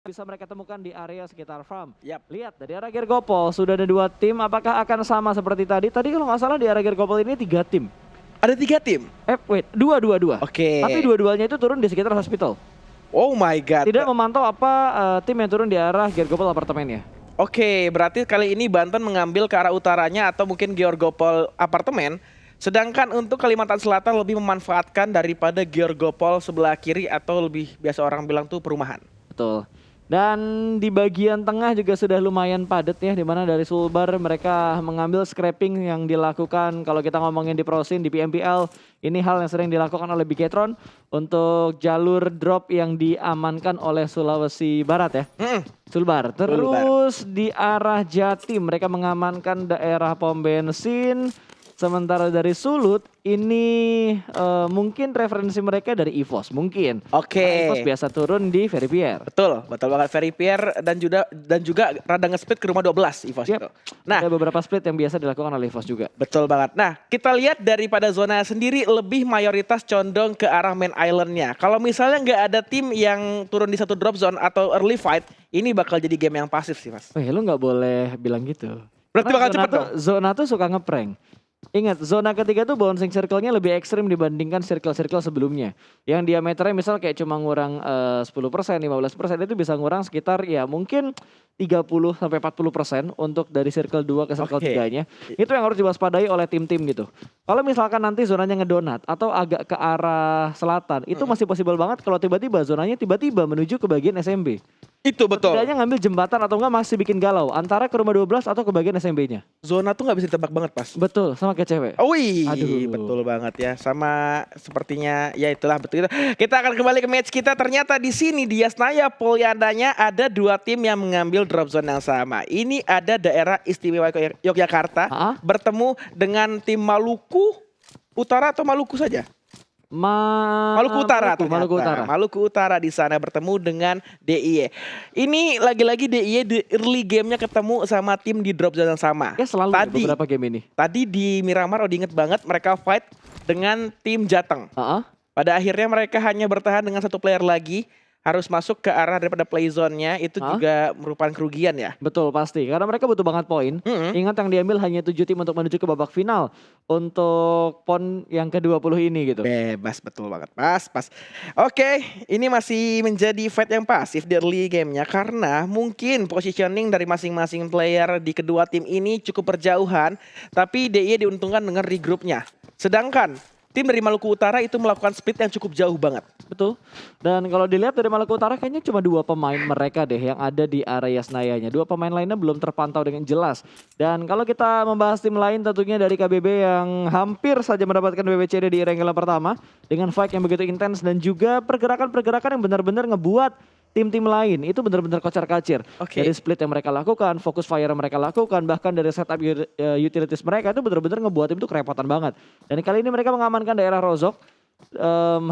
bisa mereka temukan di area sekitar farm. Yap. Lihat dari arah Gergopol sudah ada 2 tim, apakah akan sama seperti tadi? Tadi kalau nggak salah di arah Gergopol ini 3 tim. Ada 3 tim. Wait, dua. Oke. Tapi dua-duanya itu turun di sekitar hospital. Oh my god. Tidak memantau apa tim yang turun di arah Gergopol apartemennya. Oke, berarti kali ini Banten mengambil ke arah utaranya atau mungkin Georgopol apartemen. Sedangkan untuk Kalimantan Selatan lebih memanfaatkan daripada Georgopol sebelah kiri atau lebih biasa orang bilang tuh perumahan. Betul. Dan di bagian tengah juga sudah lumayan padat ya, di mana dari Sulbar mereka mengambil scrapping yang dilakukan. Kalau kita ngomongin di Prosin, di PMPL, ini hal yang sering dilakukan oleh Bigetron untuk jalur drop yang diamankan oleh Sulawesi Barat ya. Sulbar. Terus di arah Jatim mereka mengamankan daerah pom bensin. Sementara dari Sulut ini mungkin referensi mereka dari EVOS mungkin. Oke. EVOS biasa turun di Veripier. Betul banget Veripier dan juga rada nge-split ke rumah 12 EVOS itu. Nah, ada beberapa split yang biasa dilakukan oleh EVOS juga. Betul banget. Nah, kita lihat daripada zona sendiri lebih mayoritas condong ke arah main islandnya. Kalau misalnya nggak ada tim yang turun di satu drop zone atau early fight, ini bakal jadi game yang pasif sih, Mas. Lu nggak boleh bilang gitu. Berarti bakal cepet dong. Zona tuh suka ngeprank. Ingat, zona ketiga tuh bouncing circle-nya lebih ekstrim dibandingkan circle-circle sebelumnya. Yang diameternya misal kayak cuma ngurang 10%, 15% itu bisa ngurang sekitar ya mungkin 30-40% untuk dari circle 2 ke circle 3-nya. Itu yang harus diwaspadai oleh tim-tim gitu. Kalau misalkan nanti zonanya ngedonat atau agak ke arah selatan, itu masih possible banget kalau tiba-tiba zonanya tiba-tiba menuju ke bagian SMB. Itu betul. Tidaknya ngambil jembatan atau enggak masih bikin galau antara ke rumah 12 atau ke bagian SMB-nya. Zona tuh nggak bisa ditebak banget, Pas. Betul, sama kayak cewek. Wih, aduh, betul banget ya. Sama sepertinya ya itulah betul. Kita akan kembali ke match kita. Ternyata di sini di Yasnaya Polyandanya ada 2 tim yang mengambil drop zone yang sama. Ini ada daerah istimewa Yogyakarta bertemu dengan tim Maluku Utara atau Maluku saja? Maluku Utara ternyata. Maluku Utara di sana bertemu dengan DIY. Ini lagi-lagi DIY di early gamenya ketemu sama tim di drop zone yang sama. Ya selalu tadi, beberapa game ini. Tadi di Miramar diinget banget mereka fight dengan tim Jateng. Pada akhirnya mereka hanya bertahan dengan 1 player lagi. Harus masuk ke arah daripada play zone-nya itu juga merupakan kerugian ya. Betul pasti karena mereka butuh banget poin. Ingat yang diambil hanya 7 tim untuk menuju ke babak final untuk PON yang ke-20 ini gitu. Bebas, betul banget. Pas. Oke, ini masih menjadi fight yang pasif di early game-nya karena mungkin positioning dari masing-masing player di kedua tim ini cukup berjauhan, tapi DIY diuntungkan dengan regroupnya. Sedangkan tim dari Maluku Utara itu melakukan split yang cukup jauh banget. Betul. Dan kalau dilihat dari Maluku Utara kayaknya cuma 2 pemain mereka deh yang ada di area Yasnayanya. 2 pemain lainnya belum terpantau dengan jelas. Dan kalau kita membahas tim lain tentunya dari KBB yang hampir saja mendapatkan WWCD di Irenggelan pertama. Dengan fight yang begitu intens dan juga pergerakan-pergerakan yang benar-benar ngebuat tim-tim lain itu benar-benar kocar-kacir. Dari split yang mereka lakukan, fokus fire yang mereka lakukan, bahkan dari setup utilities mereka itu benar-benar ngebuat tim itu kerepotan banget. Dan kali ini mereka mengamankan daerah Rozok.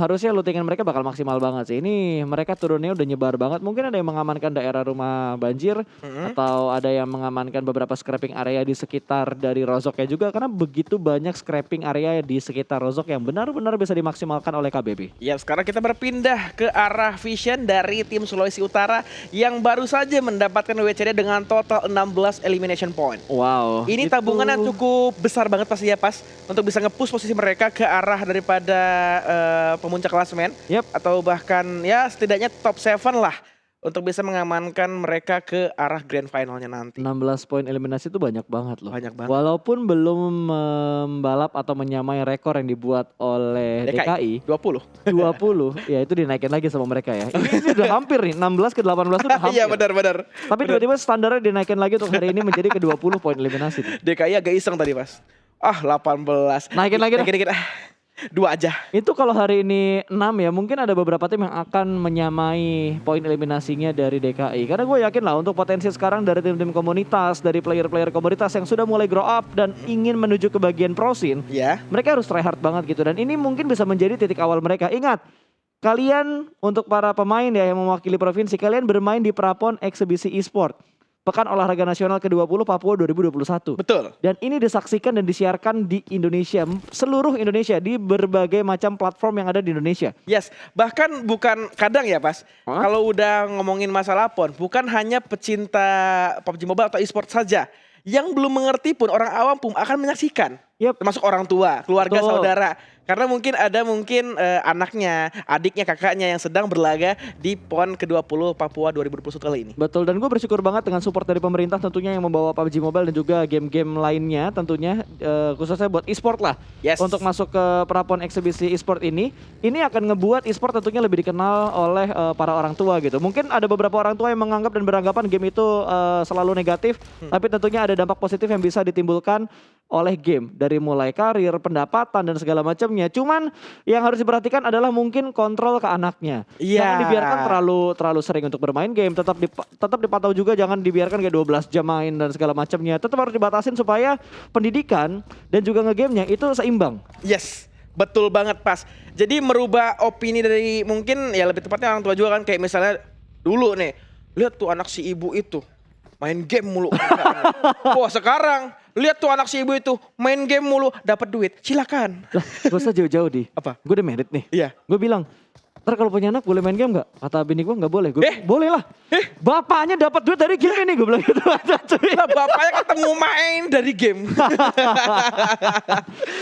Harusnya lootingan mereka bakal maksimal banget sih. Ini mereka turunnya udah nyebar banget. Mungkin ada yang mengamankan daerah rumah banjir atau ada yang mengamankan beberapa scrapping area di sekitar dari Rozoknya juga karena begitu banyak scrapping area di sekitar Rozok yang benar-benar bisa dimaksimalkan oleh KBB. Ya, sekarang kita berpindah ke arah Vision dari tim Sulawesi Utara yang baru saja mendapatkan WWCD dengan total 16 elimination point. Wow. Ini tabungan yang cukup besar banget pasti ya Pas untuk bisa nge-push posisi mereka ke arah daripada pemuncak klasemen atau bahkan ya setidaknya top 7 lah untuk bisa mengamankan mereka ke arah grand finalnya nanti. 16 poin eliminasi itu banyak banget loh. Banyak banget. Walaupun belum membalap atau menyamai rekor yang dibuat oleh DKI 20, ya itu dinaikin lagi sama mereka ya. Ini udah hampir nih 16 ke 18 udah hampir. Iya benar. Tapi tiba-tiba standarnya dinaikin lagi untuk hari ini menjadi ke 20 poin eliminasi. DKI agak iseng tadi Mas. 18. Naikin lagi dikit. 2 aja. Itu kalau hari ini 6 ya mungkin ada beberapa tim yang akan menyamai poin eliminasinya dari DKI. Karena gue yakin lah untuk potensi sekarang dari tim-tim komunitas, dari player-player komunitas yang sudah mulai grow up dan ingin menuju ke bagian prosin. Mereka harus try hard banget gitu. Dan ini mungkin bisa menjadi titik awal mereka. Ingat, kalian untuk para pemain ya yang mewakili provinsi, kalian bermain di Prapon Eksibisi e-sport. Pekan Olahraga Nasional ke-20 Papua 2021. Betul. Dan ini disaksikan dan disiarkan di Indonesia, seluruh Indonesia, di berbagai macam platform yang ada di Indonesia. Yes, bahkan bukan kadang ya Pas, Hah? kalau udah ngomongin masalah PON, bukan hanya pecinta PUBG Mobile atau e-sport saja. Yang belum mengerti pun orang awam pun akan menyaksikan. Yep. Termasuk orang tua, keluarga, Betul. saudara. Karena mungkin ada anaknya, adiknya, kakaknya yang sedang berlaga di PON ke-20 Papua 2021 kali ini. Betul, dan gue bersyukur banget dengan support dari pemerintah tentunya yang membawa PUBG Mobile dan juga game-game lainnya tentunya khususnya buat e-sport lah. Yes. Untuk masuk ke prapon eksibisi e-sport ini akan ngebuat e-sport tentunya lebih dikenal oleh para orang tua gitu. Mungkin ada beberapa orang tua yang menganggap dan beranggapan game itu selalu negatif, tapi tentunya ada dampak positif yang bisa ditimbulkan oleh game dari mulai karir, pendapatan dan segala macamnya. Cuman yang harus diperhatikan adalah mungkin kontrol ke anaknya. Iya. Jangan dibiarkan terlalu sering untuk bermain game, tetap dipantau juga, jangan dibiarkan kayak 12 jam main dan segala macamnya. Tetap harus dibatasin supaya pendidikan dan juga ngegamenya itu seimbang. Yes, betul banget Pas. Jadi merubah opini dari mungkin ya lebih tepatnya orang tua juga kan, kayak misalnya dulu nih, lihat tuh anak si ibu itu main game mulu. Wah sekarang lihat tuh anak si ibu itu main game mulu dapat duit, silakan. Lah, gak usah jauh-jauh di. Apa? Gue udah married nih. Iya. Gue bilang, ntar kalau punya anak boleh main game gak? Kata bini gue gak boleh. Gue boleh lah. Bapaknya dapat duit dari game ini, gue bilang gitu. Lah bapaknya ketemu main dari game.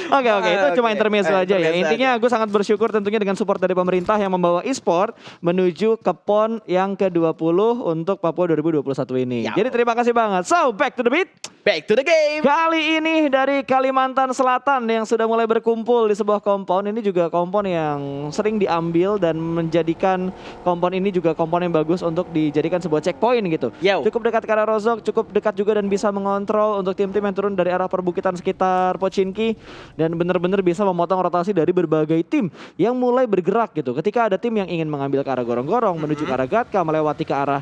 Oke, itu cuma Oke. intermezzo aja ya. Intermezzo Intinya gue sangat bersyukur tentunya dengan support dari pemerintah yang membawa e-sport menuju ke PON yang ke-20 untuk Papua 2021 ini. Yap. Jadi terima kasih banget. So, back to the beat. Back to the game. Kali ini dari Kalimantan Selatan yang sudah mulai berkumpul di sebuah kompon. Ini juga kompon yang sering diambil dan menjadikan kompon ini juga kompon yang bagus untuk dijadikan sebuah checkpoint gitu. Yo. Cukup dekat ke arah Rozok, cukup dekat juga dan bisa mengontrol untuk tim-tim yang turun dari arah perbukitan sekitar Pochinki. Dan benar-benar bisa memotong rotasi dari berbagai tim yang mulai bergerak gitu. Ketika ada tim yang ingin mengambil ke arah gorong-gorong, menuju ke arah Gatka, melewati ke arah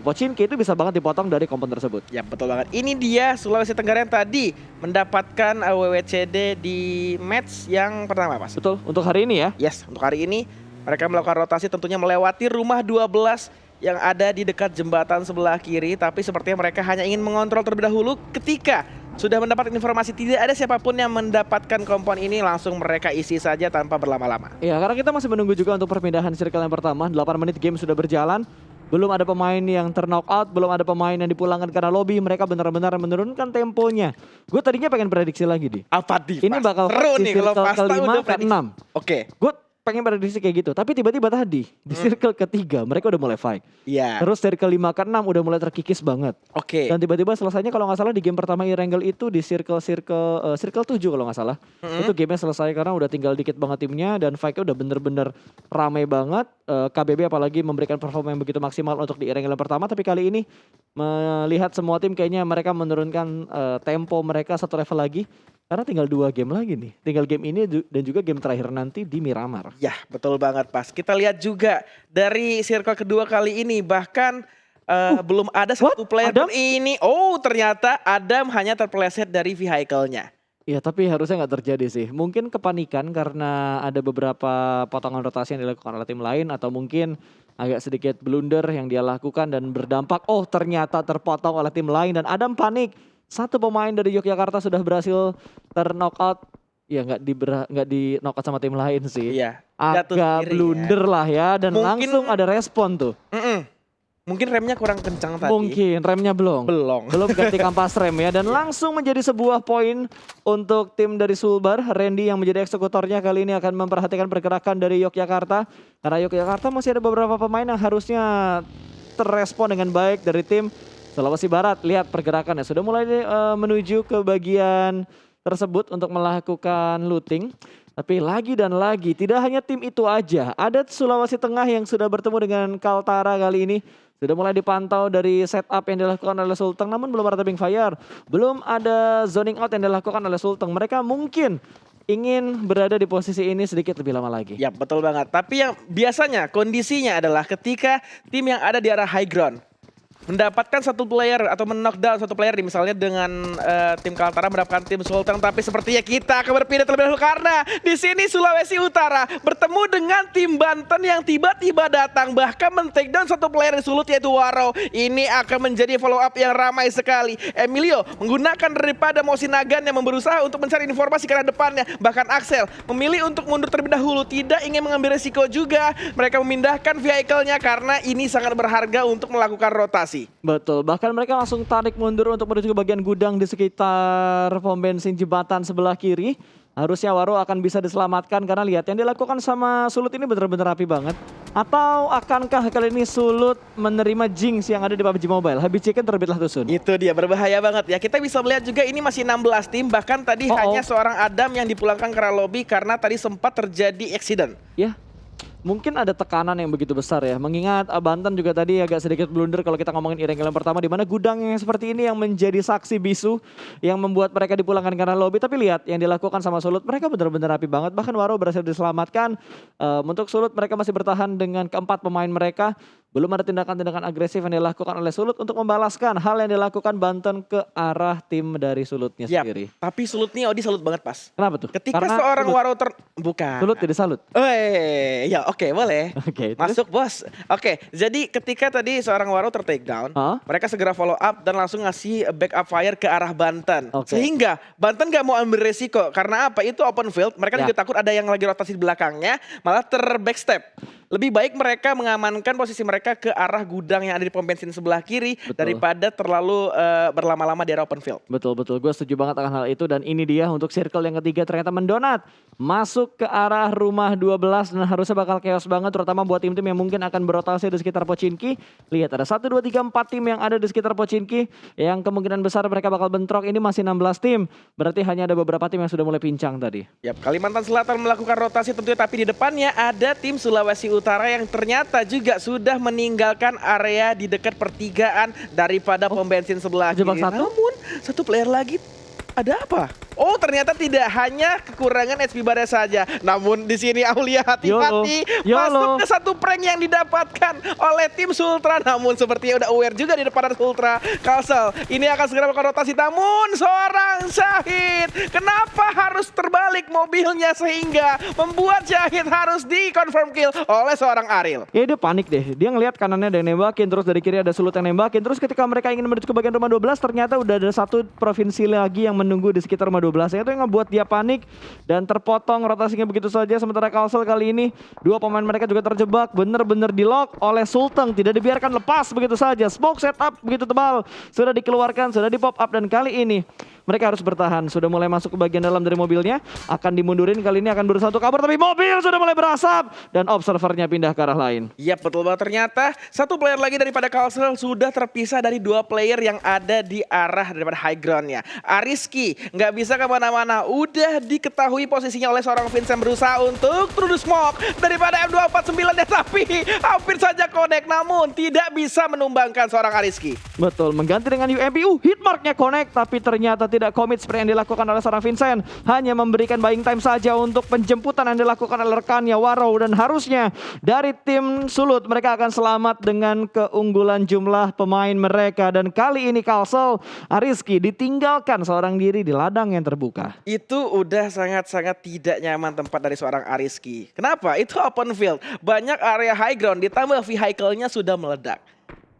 Pochinki, itu bisa banget dipotong dari kompon tersebut. Ya betul banget. Ini dia Sulawesi Tenggara yang tadi mendapatkan WWCD di match yang pertama Mas. Betul, untuk hari ini ya. Yes, untuk hari ini mereka melakukan rotasi tentunya melewati rumah 12 yang ada di dekat jembatan sebelah kiri. Tapi sepertinya mereka hanya ingin mengontrol terlebih dahulu. Ketika sudah mendapat informasi tidak ada siapapun yang mendapatkan kompon ini, langsung mereka isi saja tanpa berlama-lama. Ya, karena kita masih menunggu juga untuk perpindahan circle yang pertama. 8 menit game sudah berjalan. Belum ada pemain yang knock out, belum ada pemain yang dipulangkan karena lobby. Mereka benar-benar menurunkan temponya. Gue tadinya pengen prediksi lagi di. Apa di? Ini bakal seru di nih kalau circle Pasta kelima udah ke prediksi. 6. Oke. Gue pengen prediksi kayak gitu, tapi tiba-tiba tadi di circle ketiga mereka udah mulai fight. Iya. Terus dari kelima ke 6 udah mulai terkikis banget. Oke. Dan tiba-tiba selesainya kalau nggak salah di game pertama Irangel itu di circle 7 kalau nggak salah. Itu gamenya selesai karena udah tinggal dikit banget timnya dan fight-nya udah bener-bener ramai banget. KBB apalagi memberikan performa yang begitu maksimal untuk di Irangel yang pertama, tapi kali ini melihat semua tim kayaknya mereka menurunkan tempo mereka satu level lagi. Karena tinggal 2 game lagi nih. Tinggal game ini dan juga game terakhir nanti di Miramar. Ya betul banget Pas. Kita lihat juga dari circle kedua kali ini bahkan belum ada satu player Adam? pun ini. Oh ternyata Adam hanya terpeleset dari vehicle-nya. Ya tapi harusnya nggak terjadi sih. Mungkin kepanikan karena ada beberapa potongan rotasi yang dilakukan oleh tim lain. Atau mungkin agak sedikit blunder yang dia lakukan dan berdampak. Oh ternyata terpotong oleh tim lain dan Adam panik. Satu pemain dari Yogyakarta sudah berhasil ter-knockout. Ya nggak di knockout sama tim lain sih. Iya. jatuh Agak sendiri blunder lah ya. Dan Mungkin- langsung ada respon tuh. Mungkin remnya kurang kencang tadi. Mungkin remnya belum. Belum ganti kampas rem ya. Dan langsung menjadi sebuah poin untuk tim dari Sulbar. Randy yang menjadi eksekutornya kali ini akan memperhatikan pergerakan dari Yogyakarta. Karena Yogyakarta masih ada beberapa pemain yang harusnya terrespon dengan baik dari tim Sulawesi Barat. Lihat pergerakannya sudah mulai menuju ke bagian tersebut untuk melakukan looting. Tapi lagi dan lagi tidak hanya tim itu aja. Ada Sulawesi Tengah yang sudah bertemu dengan Kaltara kali ini. Sudah mulai dipantau dari setup yang dilakukan oleh Sulteng. Namun belum ada tapping fire. Belum ada zoning out yang dilakukan oleh Sulteng. Mereka mungkin ingin berada di posisi ini sedikit lebih lama lagi. Ya betul banget. Tapi yang biasanya kondisinya adalah ketika tim yang ada di arah high ground mendapatkan satu player atau men-knockdown satu player misalnya dengan tim Kaltara mendapatkan tim Sultan, tapi sepertinya kita akan berpindah terlebih dahulu karena di sini Sulawesi Utara bertemu dengan tim Banten yang tiba-tiba datang bahkan men-takedown satu player di Sulut yaitu Waro. Ini akan menjadi follow up yang ramai sekali. Emilio menggunakan daripada Mosinagan yang berusaha untuk mencari informasi ke arah depannya. Bahkan Axel memilih untuk mundur terlebih dahulu, tidak ingin mengambil resiko juga. Mereka memindahkan vehicle-nya karena ini sangat berharga untuk melakukan rotasi. Betul, bahkan mereka langsung tarik mundur untuk menuju ke bagian gudang di sekitar pom bensin jembatan sebelah kiri. Harusnya Waro akan bisa diselamatkan karena lihat yang dilakukan sama Sulut ini benar-benar rapi banget. Atau akankah kali ini Sulut menerima jinx yang ada di PUBG Mobile? Habis chicken terbitlah tusun. Itu dia, berbahaya banget ya. Kita bisa melihat juga ini masih 16 tim. Bahkan tadi hanya seorang Adam yang dipulangkan ke lobby karena tadi sempat terjadi accident. Ya, mungkin ada tekanan yang begitu besar ya. Mengingat Banten juga tadi agak sedikit blunder kalau kita ngomongin Ireng pertama, di mana gudang yang seperti ini yang menjadi saksi bisu yang membuat mereka dipulangkan karena lobby. Tapi lihat yang dilakukan sama Sulut, mereka benar-benar rapi banget. Bahkan Waro berhasil diselamatkan. Untuk Sulut mereka masih bertahan dengan keempat pemain mereka. Belum ada tindakan-tindakan agresif yang dilakukan oleh Sulut untuk membalaskan hal yang dilakukan Banten ke arah tim dari Sulutnya sendiri. Tapi Sulut nih Odi salut banget pas. Kenapa tuh? Ketika Karena seorang Sulut. Waro bukan. Sulut tidak salut. Ya oke, boleh. Oke, terus? Masuk bos. Oke, jadi ketika tadi seorang Waro take-down, mereka segera follow up dan langsung ngasih backup fire ke arah Banten. Sehingga Banten gak mau ambil resiko. Karena apa? Itu open field, mereka juga takut ada yang lagi rotasi di belakangnya, malah terbackstep. Lebih baik mereka mengamankan posisi mereka ke arah gudang yang ada di pom bensin sebelah kiri daripada terlalu berlama-lama di area open field. Betul, gue setuju banget akan hal itu. Dan ini dia untuk circle yang ketiga ternyata mendonat masuk ke arah rumah 12 dan harusnya bakal chaos banget, terutama buat tim-tim yang mungkin akan berotasi di sekitar Pochinki. Lihat ada 1, 2, 3, 4 tim yang ada di sekitar Pochinki yang kemungkinan besar mereka bakal bentrok. Ini masih 16 tim, berarti hanya ada beberapa tim yang sudah mulai pincang tadi. Yap, Kalimantan Selatan melakukan rotasi tentunya, tapi di depannya ada tim Sulawesi Utara yang ternyata juga sudah meninggalkan area di dekat pertigaan daripada pom bensin sebelah kiri. Namun satu player lagi, ada apa? Oh, ternyata tidak hanya kekurangan HP Bare saja. Namun di sini Aulia hati-hati masuk ke satu prank yang didapatkan oleh tim Sultra. Namun sepertinya udah aware juga di depan Sultra. Kalsel ini akan segera melakukan rotasi. Namun seorang Syahid, kenapa harus terbalik mobilnya sehingga membuat Syahid harus di-confirm kill oleh seorang Ariel? Ya dia panik deh. Dia ngelihat kanannya ada yang nembakin, terus dari kiri ada Sulut yang nembakin. Terus ketika mereka ingin menuju ke bagian rumah 12, ternyata udah ada satu provinsi lagi yang menunggu di sekitar rumah 12. Itu yang ngebuat dia panik dan terpotong rotasinya begitu saja. Sementara Kalsel kali ini dua pemain mereka juga terjebak, bener-bener di lock oleh Sultan, tidak dibiarkan lepas begitu saja. Smoke setup begitu tebal sudah dikeluarkan, sudah di pop up, dan kali ini mereka harus bertahan. Sudah mulai masuk ke bagian dalam dari mobilnya, akan dimundurin, kali ini akan berusaha untuk kabur, tapi mobil sudah mulai berasap dan observernya pindah ke arah lain. Iya, betul banget. Ternyata satu player lagi daripada Kalsel sudah terpisah dari dua player yang ada di arah daripada high groundnya. Ariski nggak bisa kemana-mana, udah diketahui posisinya oleh seorang Vincent, berusaha untuk through the smoke daripada M249 ya, tapi hampir saja connect, namun tidak bisa menumbangkan seorang Ariski. Betul, mengganti dengan UMP, hitmarknya connect, tapi ternyata tidak komit seperti yang dilakukan oleh seorang Vincent. Hanya memberikan buying time saja untuk penjemputan yang dilakukan oleh rekannya Waro, dan harusnya dari tim Sulut mereka akan selamat dengan keunggulan jumlah pemain mereka. Dan kali ini Kalsel, Ariski ditinggalkan seorang diri di ladang yang terbuka. Itu udah sangat-sangat tidak nyaman tempat dari seorang Ariski. Kenapa? Itu open field, banyak area high ground, ditambah vehicle-nya sudah meledak.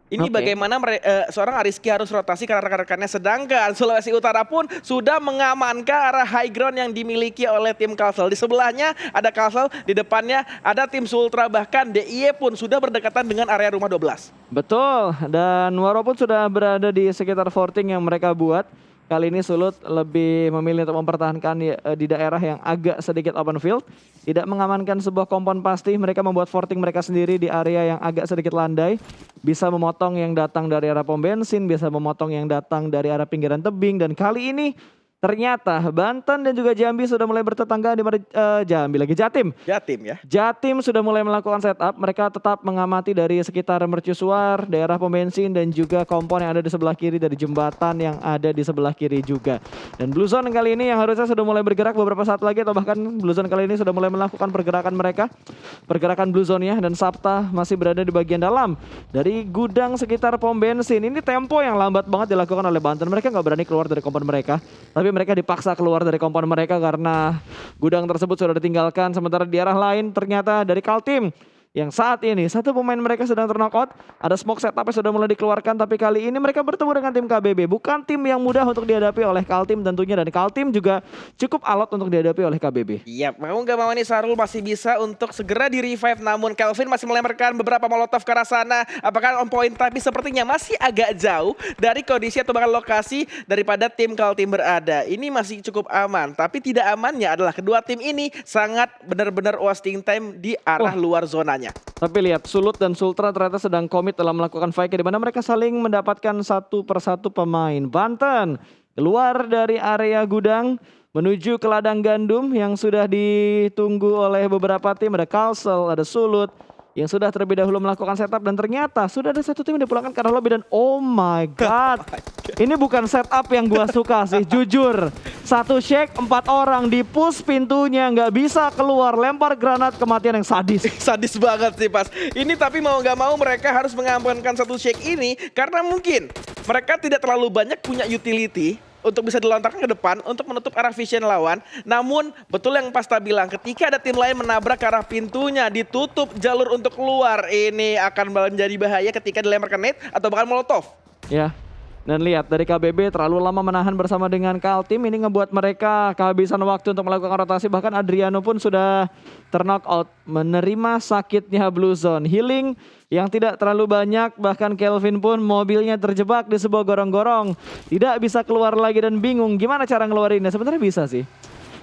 Ini bagaimana seorang Ariski harus rotasi karena rekan-rekannya, sedangkan Sulawesi Utara pun sudah mengamankan arah high ground yang dimiliki oleh tim Kalsel. Di sebelahnya ada Kalsel, di depannya ada tim Sultra, bahkan DIY pun sudah berdekatan dengan area rumah 12. Betul, dan Waro pun sudah berada di sekitar forting yang mereka buat. Kali ini Sulut lebih memilih untuk mempertahankan di daerah yang agak sedikit open field. Tidak mengamankan sebuah kompon pasti. Mereka membuat forting mereka sendiri di area yang agak sedikit landai. Bisa memotong yang datang dari arah pom bensin, bisa memotong yang datang dari arah pinggiran tebing. Dan kali ini Ternyata Banten dan juga Jambi sudah mulai bertetangga di mana Jatim. Jatim ya. Jatim sudah mulai melakukan setup. Mereka tetap mengamati dari sekitar mercusuar, daerah pom bensin dan juga kompon yang ada di sebelah kiri dari jembatan yang ada di sebelah kiri juga. Dan Blue Zone kali ini yang harusnya sudah mulai bergerak beberapa saat lagi atau bahkan Blue Zone kali ini sudah mulai melakukan pergerakan mereka. Pergerakan Blue Zone-nya dan Sabta masih berada di bagian dalam dari gudang sekitar pom bensin. Ini tempo yang lambat banget dilakukan oleh Banten. Mereka nggak berani keluar dari kompon mereka. Tapi mereka dipaksa keluar dari kompon mereka karena gudang tersebut sudah ditinggalkan. Sementara di arah lain ternyata dari Kaltim yang saat ini satu pemain mereka sedang terknockout. Ada smoke setupnya sudah mulai dikeluarkan, tapi kali ini mereka bertemu dengan tim KBB. Bukan tim yang mudah untuk dihadapi oleh Kaltim tentunya, dan Kaltim juga cukup alot untuk dihadapi oleh KBB. Iya, mau nggak mau nih Sarul masih bisa untuk segera di revive, namun Kelvin masih melemparkan beberapa molotov ke arah sana. Apakah on point? Tapi sepertinya masih agak jauh dari kondisi atau bahkan lokasi daripada tim Kaltim berada. Ini masih cukup aman, tapi tidak amannya adalah kedua tim ini sangat benar-benar wasting time di arah luar zonanya. Tapi lihat, Sulut dan Sultra ternyata sedang komit dalam melakukan fight di mana mereka saling mendapatkan satu persatu pemain. Banten keluar dari area gudang menuju ke ladang gandum yang sudah ditunggu oleh beberapa tim. Ada Kalsel, ada Sulut yang sudah terlebih dahulu melakukan setup, dan ternyata sudah ada satu tim yang dipulangkan ke arah lobby. Dan oh my god, ini bukan setup yang gua suka sih, jujur. Satu shake 4 orang di push pintunya, nggak bisa keluar, lempar granat, kematian yang sadis. Sadis banget sih pas ini, tapi mau nggak mau mereka harus mengamankan satu shake ini karena mungkin mereka tidak terlalu banyak punya utility untuk bisa dilontarkan ke depan untuk menutup arah vision lawan. Namun betul yang Pasta bilang, ketika ada tim lain menabrak ke arah pintunya, ditutup jalur untuk keluar, ini akan menjadi bahaya ketika dilemparkan nade atau bahkan molotov. Ya. Dan lihat, dari KBB terlalu lama menahan bersama dengan Kaltim, ini ngebuat mereka kehabisan waktu untuk melakukan rotasi. Bahkan Adriano pun sudah terknockout, menerima sakitnya Blue Zone. Healing yang tidak terlalu banyak, bahkan Kelvin pun mobilnya terjebak di sebuah gorong-gorong. Tidak bisa keluar lagi dan bingung gimana cara ngeluarinnya. Sebenarnya bisa sih.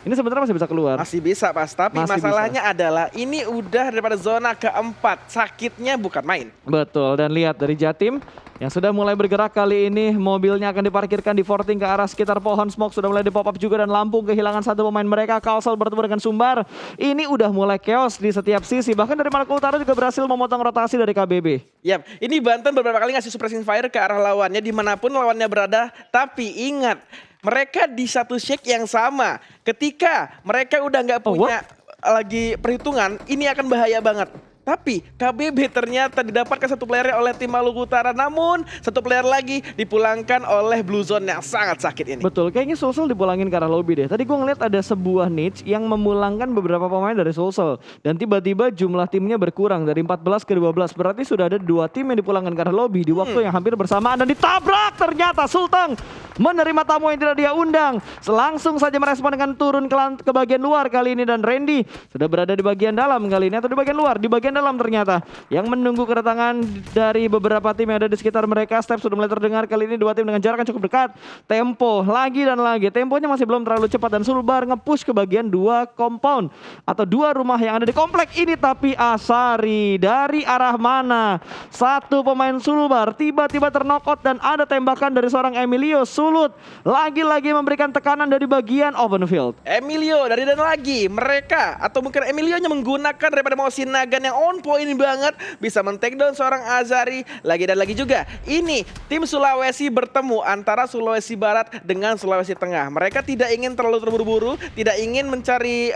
Ini sebenarnya masih bisa keluar. Masih bisa pas, tapi Masih masalahnya adalah ini udah daripada zona keempat. Sakitnya bukan main. Betul, dan lihat dari Jatim yang sudah mulai bergerak kali ini, mobilnya akan diparkirkan di forting ke arah sekitar pohon. Smoke sudah mulai di-pop up juga dan Lampung kehilangan satu pemain mereka. Kalsel bertemu dengan Sumbar. Ini udah mulai chaos di setiap sisi. Bahkan dari Maluku Utara juga berhasil memotong rotasi dari KBB. Yap, ini Banten beberapa kali ngasih suppressing fire ke arah lawannya dimanapun lawannya berada. Tapi ingat, mereka di satu shake yang sama. Ketika mereka udah nggak punya lagi perhitungan, ini akan bahaya banget. Tapi KBB ternyata didapatkan satu player oleh tim Maluku Utara. Namun satu player lagi dipulangkan oleh Blue Zone yang sangat sakit ini. Betul, kayaknya Sulsel dipulangin ke arah lobby deh. Tadi gue ngeliat ada sebuah niche yang memulangkan beberapa pemain dari Sulsel. Dan tiba-tiba jumlah timnya berkurang dari 14 ke 12. Berarti sudah ada 2 tim yang dipulangkan ke arah lobby di waktu yang hampir bersamaan. Dan ditabrak ternyata Sulteng menerima tamu yang tidak dia undang. Langsung saja merespon dengan turun ke bagian luar kali ini. Dan Randy sudah berada di bagian dalam kali ini, atau di bagian luar, di bagian dalam ternyata, yang menunggu kedatangan dari beberapa tim yang ada di sekitar mereka. Step sudah mulai terdengar kali ini, 2 tim dengan jarak yang cukup dekat. Tempo lagi dan lagi, temponya masih belum terlalu cepat, dan Sulbar nge-push ke bagian 2 compound atau 2 rumah yang ada di komplek ini. Tapi Asari dari arah mana? Satu pemain Sulbar tiba-tiba terknockout dan ada tembakan dari seorang Emilio. Sulut lagi-lagi memberikan tekanan dari bagian open field. Emilio dari dan lagi mereka, atau mungkin Emilionya menggunakan daripada Mosin Nagan yang on point banget, bisa men-take down seorang Azari. Lagi dan lagi juga ini tim Sulawesi bertemu antara Sulawesi Barat dengan Sulawesi Tengah. Mereka tidak ingin terlalu terburu-buru, tidak ingin mencari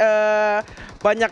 banyak,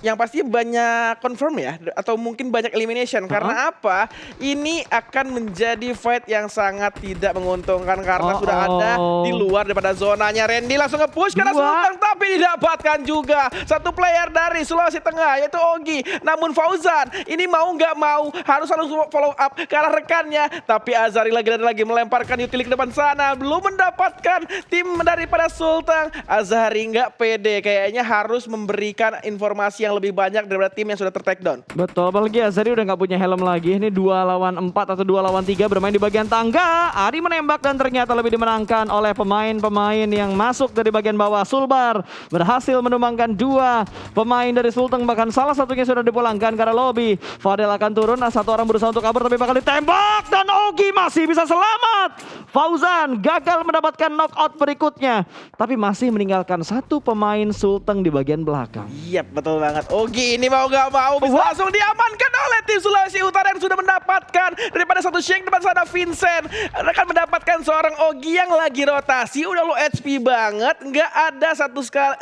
yang pasti banyak confirm ya, atau mungkin banyak elimination. Karena apa? Ini akan menjadi fight yang sangat tidak menguntungkan karena sudah ada di luar daripada zonanya. Randy langsung nge-push karena Sultan, tapi didapatkan juga satu player dari Sulawesi Tengah, yaitu Ogi. Namun Fauzan ini mau nggak mau harus follow up ke arah rekannya. Tapi Azari lagi dan lagi melemparkan utility ke depan sana, belum mendapatkan tim daripada Sultan. Azari nggak pede, kayaknya harus memberikan informasi yang lebih banyak daripada tim yang sudah ter-take down. Betul, apalagi Azari udah nggak punya helm lagi. Ini 2 lawan 4 atau 2 lawan 3 bermain di bagian tangga. Ari menembak dan ternyata lebih dimenangkan oleh pemain-pemain yang masuk dari bagian bawah. Sulbar berhasil menumbangkan 2 pemain dari Sulteng, bahkan salah satunya sudah dipulangkan karena lobby. Fadel akan turun, satu orang berusaha untuk kabur tapi bakal ditembak dan Ogi masih bisa selamat. Fauzan gagal mendapatkan knockout berikutnya, tapi masih meninggalkan satu pemain Sulteng di bagian belakang. Iya betul banget. Ogi ini mau gak mau bisa langsung diamankan oleh tim Sulawesi Utara yang sudah mendapatkan daripada satu Shake depan sana Vincent akan mendapatkan seorang Ogi yang lagi rotasi, udah low HP banget, nggak ada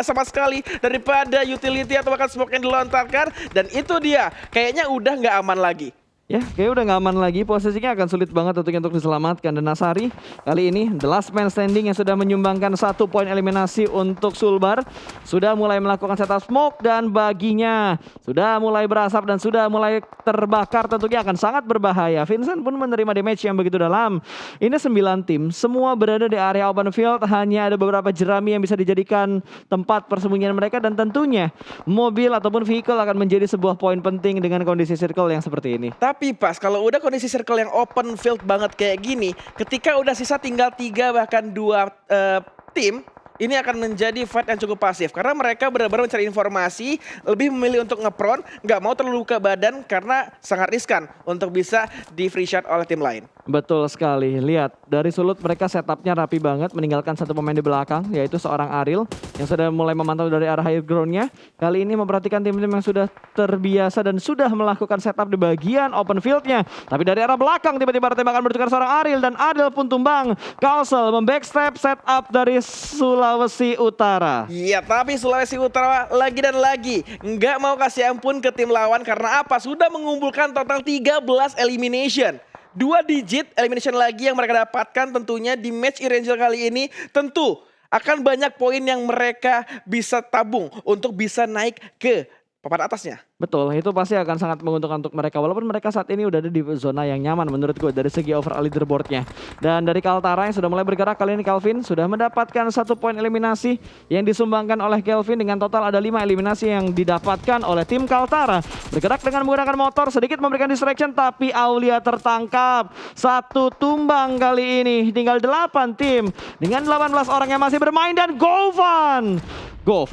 sama sekali daripada utility atau bahkan smoke yang dilontarkan, dan itu dia kayaknya udah nggak aman lagi. Ya, kayak udah gak aman lagi, posisinya akan sulit banget untuk diselamatkan. Dan Nasari kali ini the last man standing yang sudah menyumbangkan 1 poin eliminasi untuk Sulbar. Sudah mulai melakukan setup smoke dan baginya sudah mulai berasap dan sudah mulai terbakar, tentunya akan sangat berbahaya. Vincent pun menerima damage yang begitu dalam. Ini 9 tim, semua berada di area open field, hanya ada beberapa jerami yang bisa dijadikan tempat persembunyian mereka, dan tentunya mobil ataupun vehicle akan menjadi sebuah poin penting dengan kondisi circle yang seperti ini. Tapi pas kalau udah kondisi circle yang open field banget kayak gini, ketika udah sisa tinggal 3 bahkan 2 tim, ini akan menjadi fight yang cukup pasif karena mereka benar-benar mencari informasi, lebih memilih untuk ngepron, nggak mau terlalu ke badan karena sangat riskan untuk bisa di free shot oleh tim lain. Betul sekali, lihat dari Sulut mereka setupnya rapi banget, meninggalkan satu pemain di belakang yaitu seorang Ariel yang sudah mulai memantau dari arah high groundnya. Kali ini memperhatikan tim-tim yang sudah terbiasa dan sudah melakukan setup di bagian open fieldnya. Tapi dari arah belakang tiba-tiba ada tembakan bertukar seorang Ariel dan Ariel pun tumbang. Kalsel membackstep setup dari Sulawesi Utara. Iya, tapi Sulawesi Utara lagi dan lagi nggak mau kasih ampun ke tim lawan karena apa? Sudah mengumpulkan total 13 elimination. 2 digit elimination lagi yang mereka dapatkan tentunya di match Erangel kali ini. Tentu akan banyak poin yang mereka bisa tabung untuk bisa naik ke papan atasnya. Betul, itu pasti akan sangat menguntungkan untuk mereka. Walaupun mereka saat ini udah ada di zona yang nyaman menurut gue dari segi overall leaderboardnya. Dan dari Kaltara yang sudah mulai bergerak, kali ini Kelvin sudah mendapatkan 1 poin eliminasi yang disumbangkan oleh Kelvin. Dengan total ada 5 eliminasi yang didapatkan oleh tim Kaltara. Bergerak dengan menggunakan motor, sedikit memberikan distraction, tapi Aulia tertangkap. 1 tumbang kali ini, tinggal 8 tim dengan 18 orang yang masih bermain, dan Govan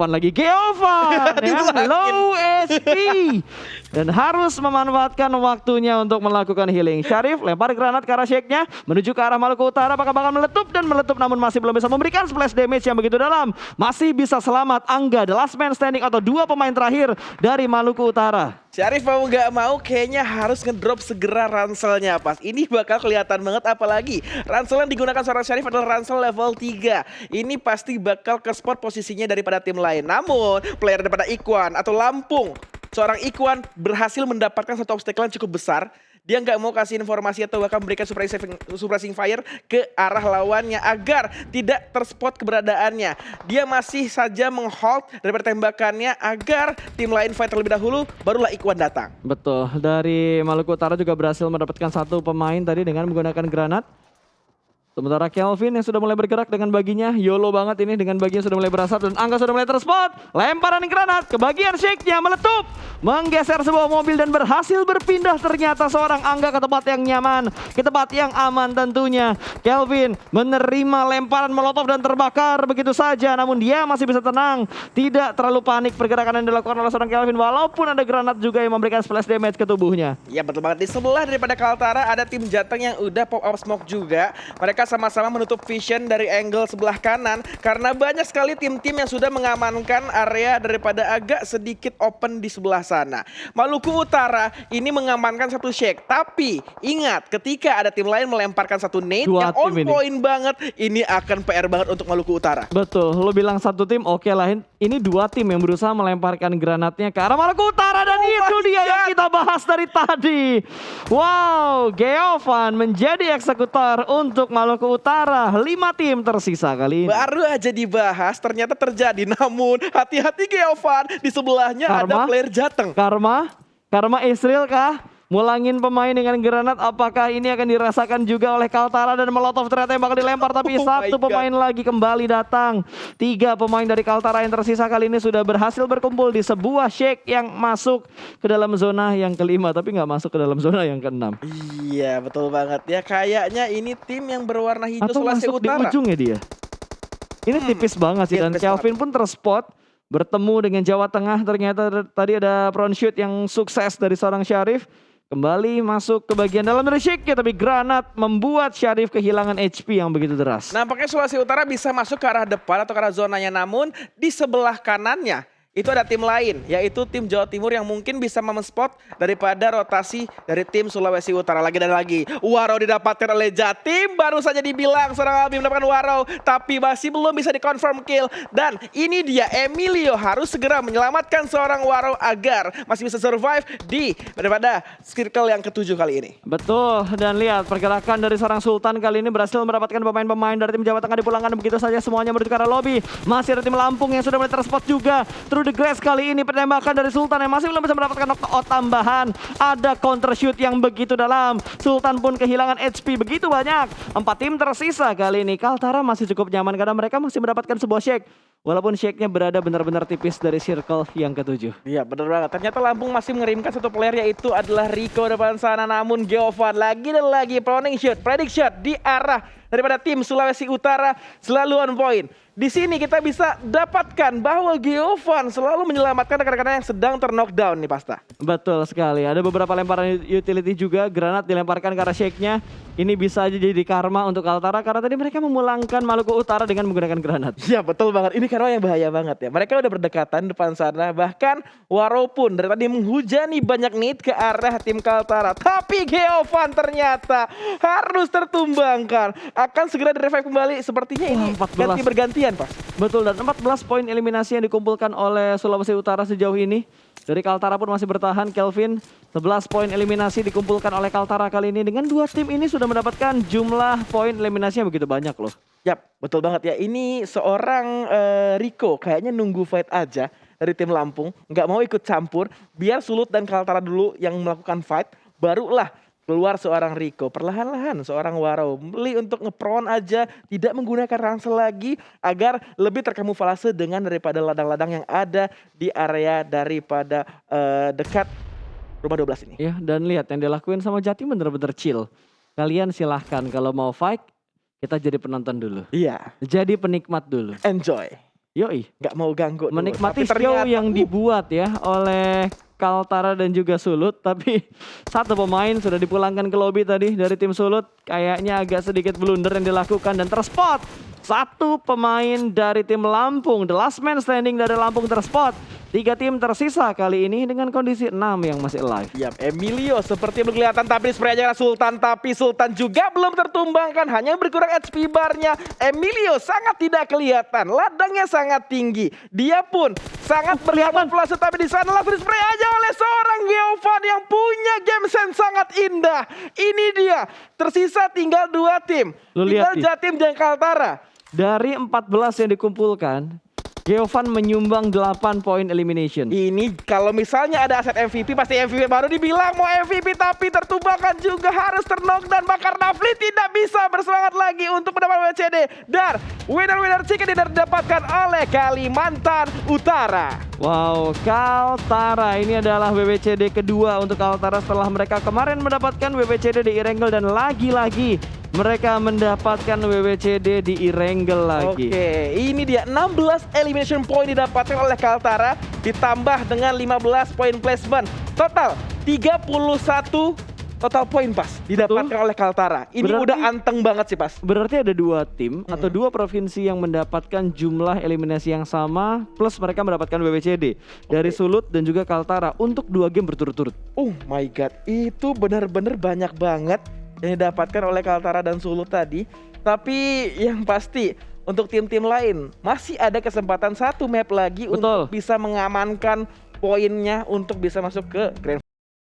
lagi, Geovan ya, low SP dan harus memanfaatkan waktunya untuk melakukan healing. Syarif lempar granat ke arah Shake-nya menuju ke arah Maluku Utara, apakah bakal meletup namun masih belum bisa memberikan splash damage yang begitu dalam. Masih bisa selamat Angga, the last man standing atau 2 pemain terakhir dari Maluku Utara. Syarif mau nggak mau kayaknya harus ngedrop segera ranselnya pas. Ini bakal kelihatan banget, apalagi ransel yang digunakan seorang Syarif adalah ransel level 3. Ini pasti bakal ke spot posisinya daripada tim lain. Namun player daripada Ikhwan atau Lampung, seorang Ikhwan berhasil mendapatkan satu obstacle yang cukup besar. Dia nggak mau kasih informasi atau bahkan memberikan suppressing fire ke arah lawannya agar tidak terspot keberadaannya. Dia masih saja menghold daripada tembakannya agar tim lain fight terlebih dahulu, barulah Ikhwan datang. Betul, dari Maluku Utara juga berhasil mendapatkan 1 pemain tadi dengan menggunakan granat. Sementara Kelvin yang sudah mulai bergerak dengan baginya, YOLO banget ini dengan baginya sudah mulai berasap, dan Angga sudah mulai terspot. Lemparan granat ke bagian Shake-nya meletup, menggeser sebuah mobil dan berhasil berpindah ternyata seorang Angga ke tempat yang nyaman, ke tempat yang aman tentunya. Kelvin menerima lemparan molotov dan terbakar begitu saja, namun dia masih bisa tenang, tidak terlalu panik pergerakan yang dilakukan oleh seorang Kelvin walaupun ada granat juga yang memberikan splash damage ke tubuhnya. Ya betul banget, di sebelah daripada Kaltara ada tim Jateng yang udah pop up smoke juga. Mereka sama-sama menutup vision dari angle sebelah kanan karena banyak sekali tim-tim yang sudah mengamankan area daripada agak sedikit open di sebelah sana. Maluku Utara ini mengamankan 1 Shake, tapi ingat ketika ada tim lain melemparkan 1 nade yang on point banget, ini akan PR banget untuk Maluku Utara. Betul, lo bilang 1 tim, oke lah, ini 2 tim yang berusaha melemparkan granatnya ke arah Maluku Utara, dan itu dia yang kita bahas dari tadi. Wow, Geovan menjadi eksekutor untuk Maluku Utara. 5 tim tersisa kali ini. Baru aja dibahas, ternyata terjadi. Namun hati-hati Geovan, di sebelahnya ada player Jateng. Karma Israel kah? Mulangin pemain dengan granat, apakah ini akan dirasakan juga oleh Kaltara, dan molotov ternyata yang bakal dilempar, tapi 1 pemain lagi kembali datang. 3 pemain dari Kaltara yang tersisa kali ini sudah berhasil berkumpul di sebuah Shake yang masuk ke dalam zona yang kelima, tapi nggak masuk ke dalam zona yang keenam. Iya betul banget ya, kayaknya ini tim yang berwarna hijau Sulawesi Utara. Atau masuk di ujungnya dia. Ini tipis banget sih, dan Kelvin pun terspot bertemu dengan Jawa Tengah. Ternyata tadi ada front shoot yang sukses dari seorang Syarif. kembali masuk ke bagian dalam dari Shake, tapi granat membuat Syarif kehilangan HP yang begitu deras. Nampaknya Sulawesi Utara bisa masuk ke arah depan atau ke arah zonanya, namun di sebelah kanannya itu ada tim lain, yaitu tim Jawa Timur yang mungkin bisa memspot daripada rotasi dari tim Sulawesi Utara. Lagi dan lagi, Warau didapatkan oleh Jatim, baru saja dibilang seorang Albi mendapatkan Warau, tapi masih belum bisa dikonfirm kill. Dan ini dia, Emilio harus segera menyelamatkan seorang Warau agar masih bisa survive daripada circle yang ketujuh kali ini. Betul, dan lihat pergerakan dari seorang Sultan kali ini berhasil mendapatkan pemain-pemain dari tim Jawa Tengah dipulangkan begitu saja semuanya menuju ke arah lobby. Masih ada tim Lampung yang sudah mulai terspot juga. The Grass kali ini penembakan dari Sultan yang masih belum bisa mendapatkan knockout tambahan. Ada counter shoot yang begitu dalam. Sultan pun kehilangan HP begitu banyak. 4 tim tersisa kali ini. Kaltara masih cukup nyaman karena mereka masih mendapatkan sebuah shake. Walaupun shake-nya berada benar-benar tipis dari circle yang ketujuh. Iya benar banget. Ternyata Lampung masih mengirimkan satu player, yaitu adalah Rico depan sana. Namun Geovan lagi dan lagi predict shot di arah daripada tim Sulawesi Utara selalu on point. Di sini kita bisa dapatkan bahwa Geovan selalu menyelamatkan rekan-rekan yang sedang terknockdown nih Pasta. Betul sekali. Ada beberapa lemparan utility juga. Granat dilemparkan ke arah shake-nya. Ini bisa aja jadi karma untuk Kaltara karena tadi mereka memulangkan Maluku Utara dengan menggunakan granat. Iya betul banget. Ini karma yang bahaya banget ya. Mereka udah berdekatan depan sana. Bahkan Warau pun dari tadi menghujani banyak nade ke arah tim Kaltara. Tapi Geovan ternyata harus tertumbangkan. Akan segera di-revive kembali. Sepertinya ini ganti bergantian Pas. Betul, dan 14 poin eliminasi yang dikumpulkan oleh Sulawesi Utara sejauh ini. Dari Kaltara pun masih bertahan, Kelvin. 11 poin eliminasi dikumpulkan oleh Kaltara kali ini. Dengan dua tim ini sudah mendapatkan jumlah poin eliminasinya begitu banyak loh. Yap, betul banget ya. Ini seorang Rico kayaknya nunggu fight aja dari tim Lampung. Nggak mau ikut campur. Biar Sulut dan Kaltara dulu yang melakukan fight. Barulah keluar seorang Rico, perlahan-lahan seorang Warau beli untuk ngepron aja, tidak menggunakan ransel lagi agar lebih terkamuflase dengan daripada ladang-ladang yang ada di area daripada dekat rumah 12 ini. Ya, dan lihat yang dilakuin sama Jatim bener-bener chill. Kalian silahkan kalau mau fight, kita jadi penonton dulu. Iya. Jadi penikmat dulu. Enjoy. Yoi. Nggak mau ganggu dulu. Menikmati Tapi show ternyata, yang dibuat ya oleh Kaltara dan juga Sulut. Tapi satu pemain sudah dipulangkan ke lobby tadi dari tim Sulut. Kayaknya agak sedikit blunder yang dilakukan dan terspot. Satu pemain dari tim Lampung, the last man standing dari Lampung terspot. 3 tim tersisa kali ini dengan kondisi 6 yang masih alive. Yap, Emilio seperti berkelihatan tapi spray aja Sultan. Tapi Sultan juga belum tertumbangkan, hanya berkurang HP barnya. Emilio sangat tidak kelihatan, ladangnya sangat tinggi. Dia pun sangat berkamuflase, tapi di sana langsung spray aja oleh seorang Geovan yang punya game sense sangat indah. Ini dia, tersisa tinggal 2 tim. Lu Tinggal lihat, Jatim dan Kaltara. Dari 14 yang dikumpulkan, Geovan menyumbang 8 poin elimination. Ini kalau misalnya ada aset MVP, pasti MVP baru dibilang mau MVP, tapi tertumbangkan juga harus terknockdown. Bakar Nafli tidak bisa bersemangat lagi untuk mendapatkan WCD. Dan winner chicken dinner didapatkan oleh Kalimantan Utara. Wow, Kaltara ini adalah WWCD kedua untuk Kaltara setelah mereka kemarin mendapatkan WWCD di Irengel dan lagi-lagi mereka mendapatkan WWCD di Irengel lagi. Oke, ini dia 16 elimination point didapatkan oleh Kaltara ditambah dengan 15 poin placement. Total 31 total poin Pas didapatkan oleh Kaltara. Ini Berarti udah anteng banget sih Pas. Berarti ada 2 tim atau 2 provinsi yang mendapatkan jumlah eliminasi yang sama plus mereka mendapatkan WWCD dari Sulut dan juga Kaltara untuk 2 game berturut-turut. Oh my god, itu benar-benar banyak banget yang didapatkan oleh Kaltara dan Sulut tadi. Tapi yang pasti untuk tim-tim lain masih ada kesempatan 1 map lagi untuk bisa mengamankan poinnya untuk bisa masuk ke Grand